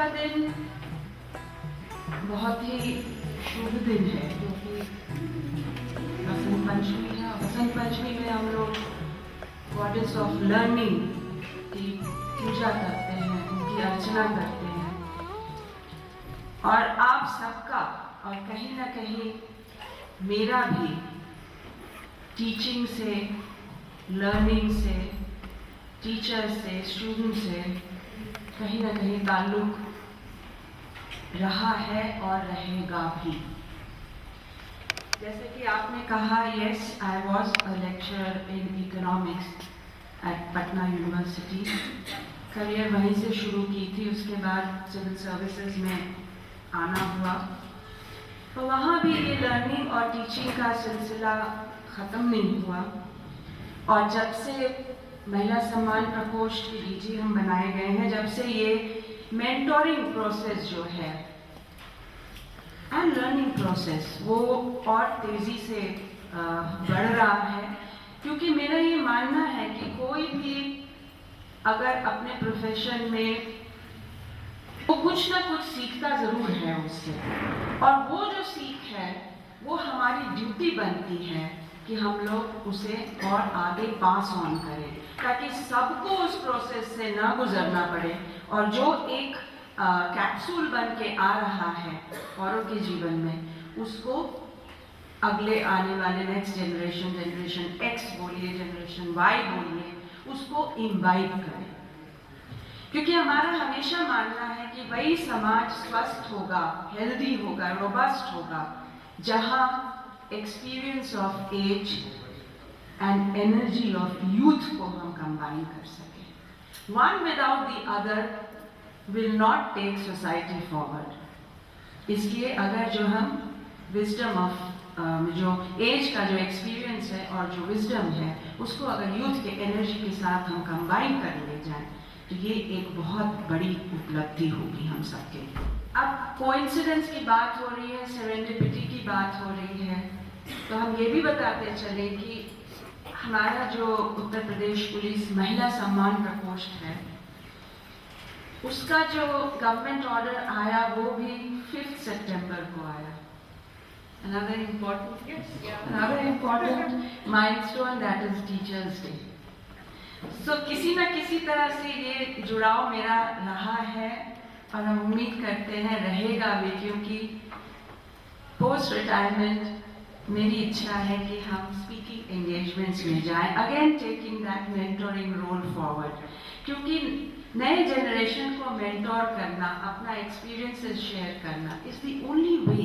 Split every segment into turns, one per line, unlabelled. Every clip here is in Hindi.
का दिन बहुत ही शुभ दिन है क्योंकि बसंत पंचमी है। बसंत पंचमी में हम लोग गॉडेस ऑफ लर्निंग की पूजा करते हैं, उनकी अर्चना करते हैं और आप सबका और कहीं ना कहीं मेरा भी टीचिंग से, लर्निंग से, टीचर से, स्टूडेंट से कहीं ना कहीं ताल्लुक रहा है और रहेगा भी। जैसे कि आपने कहा, yes, I was a lecturer in economics eight Patna university. Career वहीं से शुरू की थी, उसके बाद सिविल सर्विसेज में आना हुआ। तो वहाँ भी ये लर्निंग और टीचिंग का सिलसिला ख़त्म नहीं हुआ और जब से महिला सम्मान प्रकोष्ठ के डीजी हम बनाए गए हैं, जब से ये मेंटोरिंग प्रोसेस जो है एंड लर्निंग प्रोसेस वो और तेज़ी से बढ़ रहा है, क्योंकि मेरा ये मानना है कि कोई भी अगर अपने प्रोफेशन में वो कुछ ना कुछ सीखता ज़रूर है उससे, और वो जो सीख है वो हमारी ड्यूटी बनती है कि हम लोग उसे और आगे पास ऑन करें, ताकि सबको उस प्रोसेस से ना गुजरना पड़े और जो एक कैप्सूल बन के आ रहा है औरों के जीवन में, उसको अगले आने वाले नेक्स्ट जनरेशन, जनरेशन एक्स बोलिए, जनरेशन वाई बोलिए, उसको इम्बाइब करें। क्योंकि हमारा हमेशा मानना है कि वही समाज स्वस्थ होगा, हेल्दी होगा, रोबस्ट होगा, जहाँ experience of age and energy of youth को हम कंबाइन कर सकें। One without the other will not take society forward. इसलिए अगर जो हम विजडम ऑफ जो एज का जो एक्सपीरियंस है और जो विजडम है, उसको अगर यूथ के एनर्जी के साथ हम कंबाइन कर ले जाएं, तो ये एक बहुत बड़ी उपलब्धि होगी हम सबके लिए। अब कोइंसिडेंस की बात हो रही है, सेरेंडिपिटी की बात हो रही है, तो हम ये भी बताते चले कि हमारा जो उत्तर प्रदेश पुलिस महिला सम्मान प्रकोष्ठ है, उसका जो गवर्नमेंट ऑर्डर आया वो भी 5 सितंबर को आया। Another important milestone, that is Teachers Day. So किसी न किसी तरह से ये जुड़ाव मेरा रहा है और हम उम्मीद करते हैं रहेगा भी, क्योंकि पोस्ट रिटायरमेंट मेरी इच्छा है कि हम स्पीकिंग एंगेजमेंट्स में जाएं, again taking that mentoring role forward, क्योंकि नए जनरेशन को मेंटोर करना, अपना एक्सपीरियंसेस शेयर करना is the only way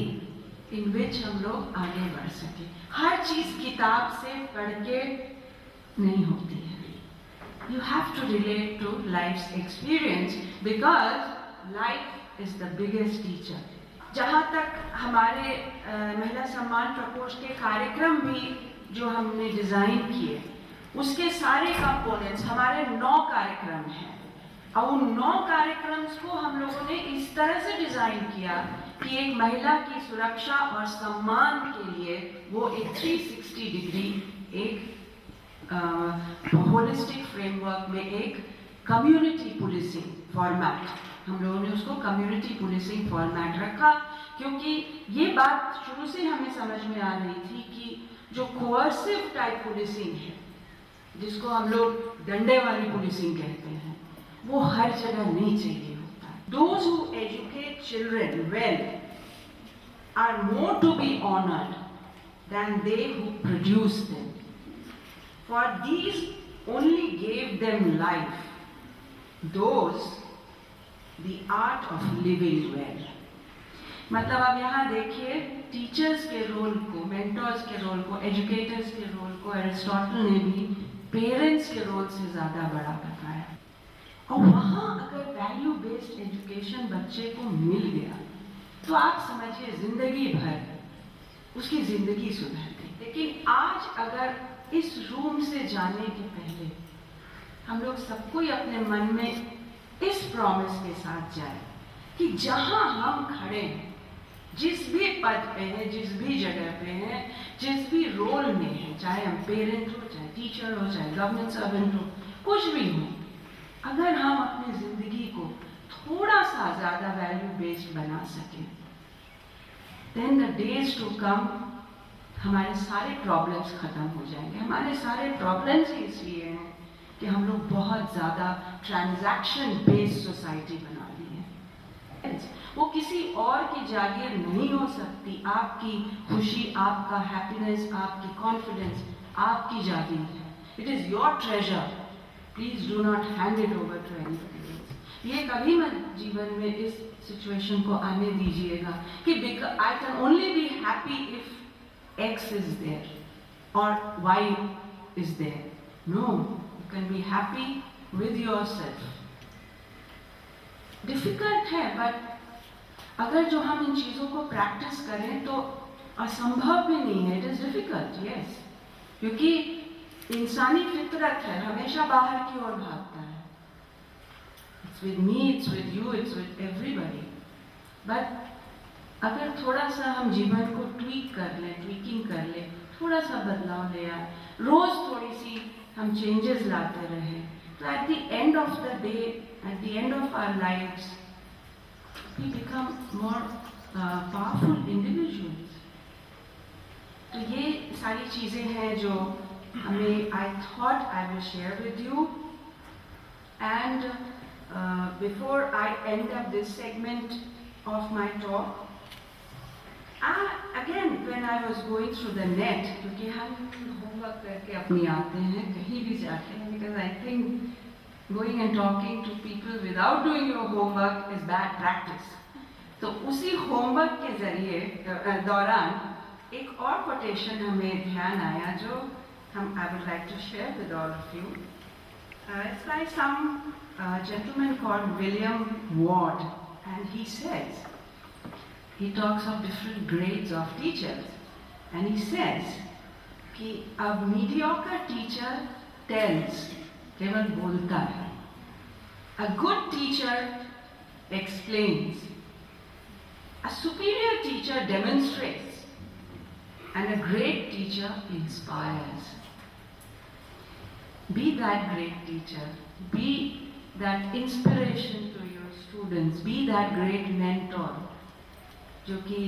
in which हम लोग आगे बढ़ सके। हर चीज किताब से पढ़ के नहीं होती है। You have to relate to life's experience because life is the biggest teacher. जहाँ तक हमारे महिला सम्मान प्रकोष्ठ के कार्यक्रम भी जो हमने डिज़ाइन किए, उसके सारे कंपोनेंट्स, हमारे 9 कार्यक्रम हैं और उन 9 कार्यक्रम्स को हम लोगों ने इस तरह से डिज़ाइन किया कि एक महिला की सुरक्षा और सम्मान के लिए वो एक 360 डिग्री एक होलिस्टिक फ्रेमवर्क में एक कम्युनिटी पुलिसिंग फॉर्मेट, हम लोगों ने उसको कम्युनिटी पुलिसिंग फॉर्मेट रखा, क्योंकि ये बात शुरू से हमें समझ में आ रही थी कि जो कोअर्सिव टाइप पुलिसिंग है, जिसको हम लोग डंडे वाली पुलिसिंग कहते हैं, वो हर जगह नहीं चाहिए होता। Those who educate children well are more to be honored than they who produce them. For these only gave them life, those the art of living well. मतलब अब यहाँ देखिए, टीचर्स के रोल को, मेंटर्स के रोल को, एजुकेटर्स के रोल को एरिस्टोटल ने भी पेरेंट्स के रोल से ज़्यादा बड़ा बताया। और वहाँ अगर वैल्यू बेस्ड एजुकेशन बच्चे को मिल गया तो आप समझिए जिंदगी भर उसकी ज़िंदगी सुधर गई। लेकिन आज अगर इस रूम से जाने के पहले हम लोग सबको ही अपने मन में इस प्रॉमिस के साथ जाए कि जहाँ हम खड़े हैं, जिस भी पद पे हैं, जिस भी जगह पे हैं, जिस भी रोल में हैं, चाहे हम पेरेंट हो, चाहे टीचर हो, चाहे गवर्नमेंट सर्वेंट हो, कुछ भी हो, अगर हम अपनी ज़िंदगी को थोड़ा सा ज़्यादा वैल्यू बेस्ड बना सकें, then the days to come हमारे सारे प्रॉब्लम्स खत्म हो जाएंगे। हमारे सारे प्रॉब्लम्स ही इसलिए हैं कि हम लोग बहुत ज़्यादा ट्रांजैक्शन बेस्ड सोसाइटी बना ली है। वो किसी और की जागीर नहीं हो सकती। आपकी खुशी, आपका हैप्पीनेस, आपकी कॉन्फिडेंस आपकी जागीर है। It is your treasure, please do not hand it over to anybody else. ये कभी मत जीवन में इस सिचुएशन को आने दीजिएगा कि I can only be happy if X is there or Y is there. No, you can be happy with yourself. Difficult है, but अगर जो हम इन चीज़ों को प्रैक्टिस करें तो असंभव भी नहीं है। It is difficult, yes, क्योंकि इंसानी फितरत है, हमेशा बाहर की ओर भागता है। It's with me, it's with you, it's with everybody. But अगर थोड़ा सा हम जीवन को ट्वीकिंग कर ले, थोड़ा सा बदलाव ले आए, रोज थोड़ी सी हम चेंजेस लाते रहे, तो at the end of the day, at the end of our lives, we become more powerful individuals. तो ये सारी चीज़ें हैं जो हमें I thought I will share with you. And before I end up this segment of my talk, again when I was going through the net, क्योंकि हम होमवर्क करके अपनी आते हैं कहीं भी जाते हैं, because I think going and talking to people without doing your homework is bad practice. तो उसी होमवर्क के जरिए दौरान एक और कोटेशन हमें ध्यान आया जो हम I would like to share with all of you. It's by some gentleman called William Ward, and he says, he talks of different grades of teachers, and he says कि a mediocre teacher tells, केवल बोलता है, a good teacher explains, a superior teacher demonstrates, and a great teacher inspires. Be that great teacher, be that inspiration to your students, be that great mentor जो कि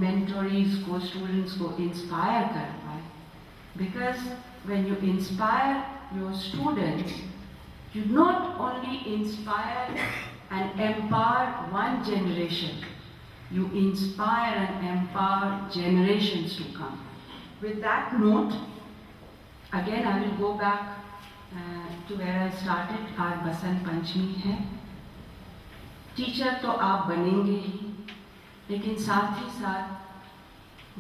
मेंटोरीज को, स्टूडेंट्स को इंस्पायर कर पाए। Because when you inspire your students, you not only inspire and empower one generation, you inspire and empower generations to come. With that note, again I will go back to where I started. आज बसंत पंचमी है। टीचर तो आप बनेंगे ही, लेकिन साथ ही साथ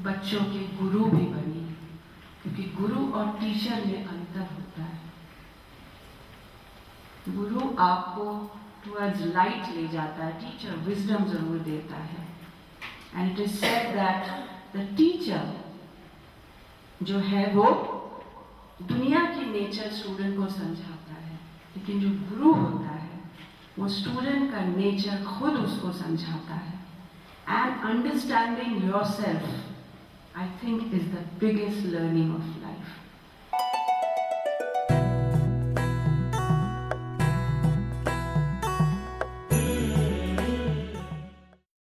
बच्चों के गुरु भी बनिए, क्योंकि गुरु और टीचर में अंतर होता है। गुरु आपको टुवर्ड्स लाइट ले जाता है, टीचर विजडम जरूर देता है। And it is said that the teacher जो है वो दुनिया की नेचर स्टूडेंट को समझाता है, लेकिन जो गुरु होता है वो स्टूडेंट का नेचर खुद उसको समझाता है। And understanding yourself, I think, is the biggest learning of life.